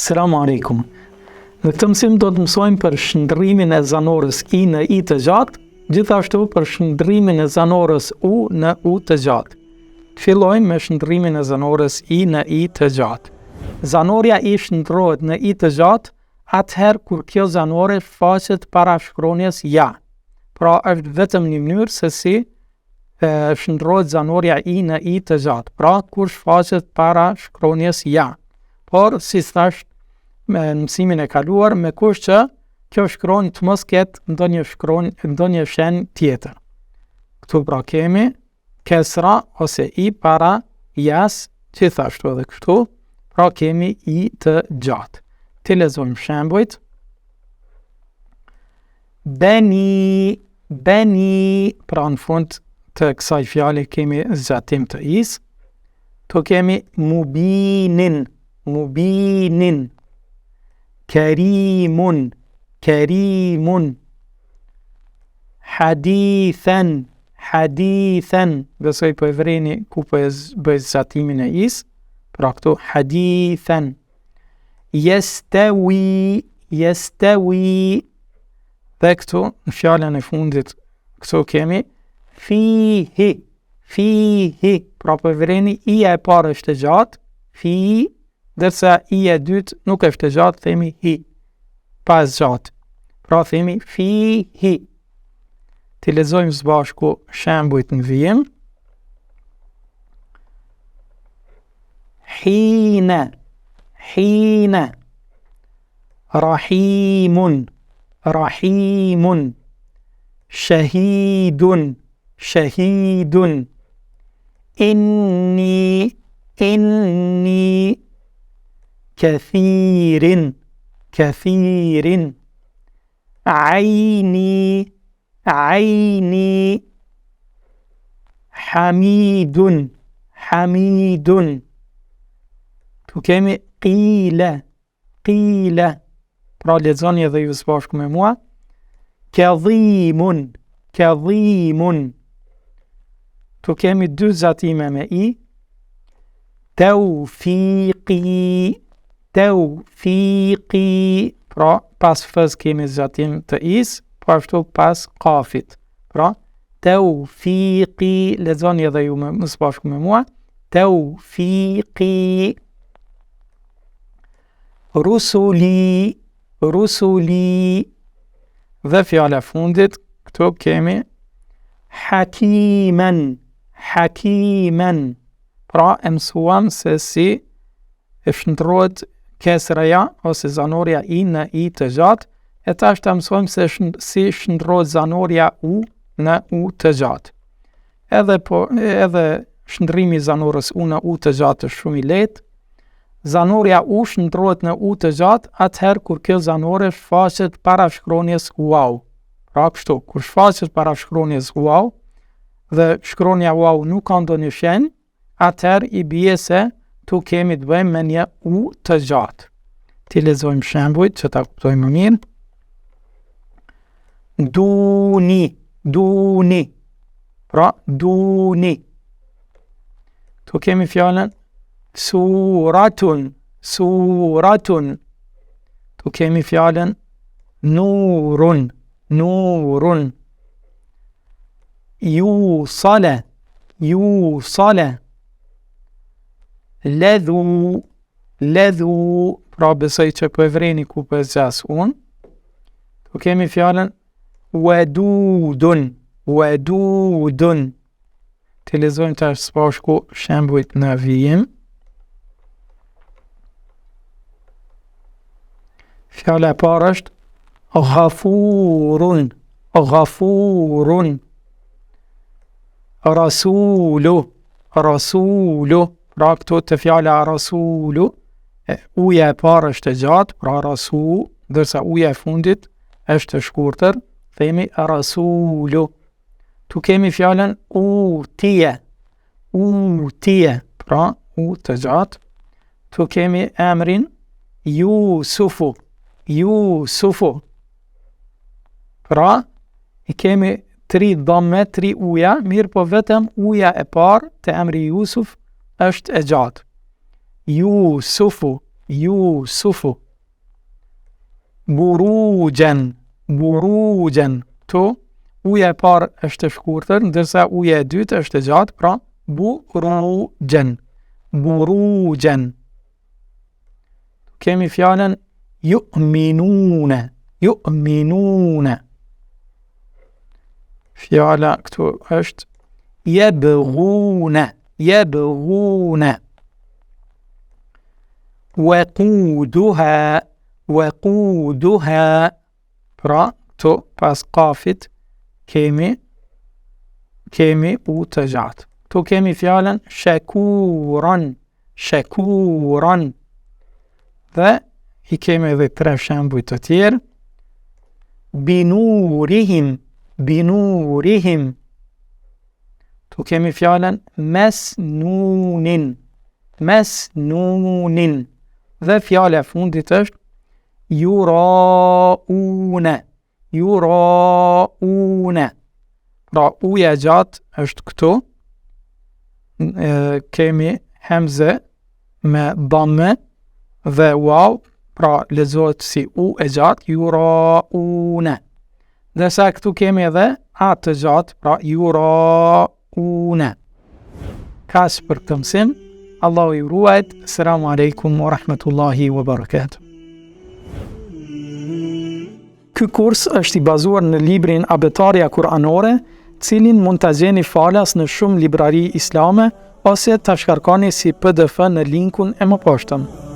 Selamu alaikum. Në këtë mësim do të mësojmë për shndërrimin e zanorës I në I të gjatë, gjithashtu për shndërrimin e zanorës U në U të gjatë. Fillojmë me shndërrimin e zanorës I në I të gjatë. Zanorja I shndërrohet në I të gjatë atëherë kur kjo zanore shfaqet para shkronjes ja. Pra është vetëm një mënyrë se si shndërrohet zanorja I në I të gjatë. Pra kur shfaqet para shkronjes ja. Por si thash në mësimin e kaluar, me kusht që kjo shkronjë të mos ketë ndonjë shenjë tjetër. Këtu pra kemi kesra ose I para jas, gjithashtu edhe kështu, pra kemi I të gjatë. Të lexojmë shembujt. Beni, pra në fund të kësaj fjale kemi zgjatim të is. Tu kemi mubinin, kerimun, hadithan, besoj po e vreni ku po e bëj zgjatimin e is, pra këtu hadithan. Yastawi, dhe këtu në fjalën e fundit këtu kemi fihi, pra po e vreni I-ja e parë është e gjatë, fi, dërsa I-ja e dytë nuk është e gjatë, themi hi, pas gjatë, pra themi fihi. Të lexojmë së bashku shembujt në vijim. Hina, rahimun, shahidun, inni, kathirin, aini, hamidun. Tu kemi qila, pra lexoni edhe ju së bashku me mua. Kadhimun. Tu kemi dy zgjatime me I. Tawfiqi, pra pas fës kemi zgjatim të is, po ashtu pas kafit. Pra tawfiqi, lexoni edhe ju së bashku me mua. Tawfiqi. Rusuli, dhe fjala fundit, këtu kemi hakiman, pra e mësuam se si e shndërrohet kesraja ose zanorja I në I të gjatë, e tash ta mësojmë se si shndërrohet zanorja U në U të gjatë. Edhe shndërrimi I zanorës U në U të gjatë është shumë I lehtë. Zanorja U shndërrohet në U të gjatë atëherë kur kjo zanore shfaqet para shkronjes waw. Pra kështu, kur shfaqet para shkronjes waw dhe shkronja waw nuk ka ndonjë shenjë, atëherë I bie se tu kemi të bëjmë me një U të gjatë. Ti lexojmë shembujt që ta kuptojmë më mirë. Duni, pra duni. Tu kemi fjalën suratun. Tu kemi fjalën nurun. Yusala. Ledhu, pra besoj që po e vreni ku po e zgjas unë. Tu kemi fjalën wadudun. Të lexojmë tash së bashku shembujt në vijim. Fjala e parë është ghafurun. Rasulu, pra këtu të fjala rasulu, uja e parë është e gjatë, pra rasu, dërsa uja e fundit është e shkurtër, themi rasulu. Tu kemi fjalën utiye, pra u të gjatë. Tu kemi emrin Jusufu, pra I kemi 3 dhamme, 3 uja, mirë po vetëm uja e parë të emri Jusuf është e gjatë. Jusufu, Yusufu. Burujan. Tu uja e parë është e shkurtër, ndërsa uja e dytë është e gjatë, pra burujan. Kemi fjalën yu'minune. Fjala këtu është yabghune. Waquduha. Pra këtu pas kafit kemi u të gjatë. Tu kemi fjalën shakuran. Dhe i kemi edhe 3 shembuj të tjerë. Binurihim. Tu kemi fjalën mesnunin. Dhe fjala e fundit është yuraune. Pra uja gjatë është këtu. Kemi hemze me dhamme dhe waw, pra lexohet si u e gjatë, yuraune. Dhe sa këtu kemi edhe a të gjatë, pra yuraune. Kaq për këtë mësim. Allahu ju ruajt. Selamu alaikum wa rahmatullahi wa barakatuh. Ky kurs është i bazuar në librin Abetaria Kuranore, cilin mund ta gjeni falas në shumë librari islame ose ta shkarkoni si PDF në linkun e mëposhtëm.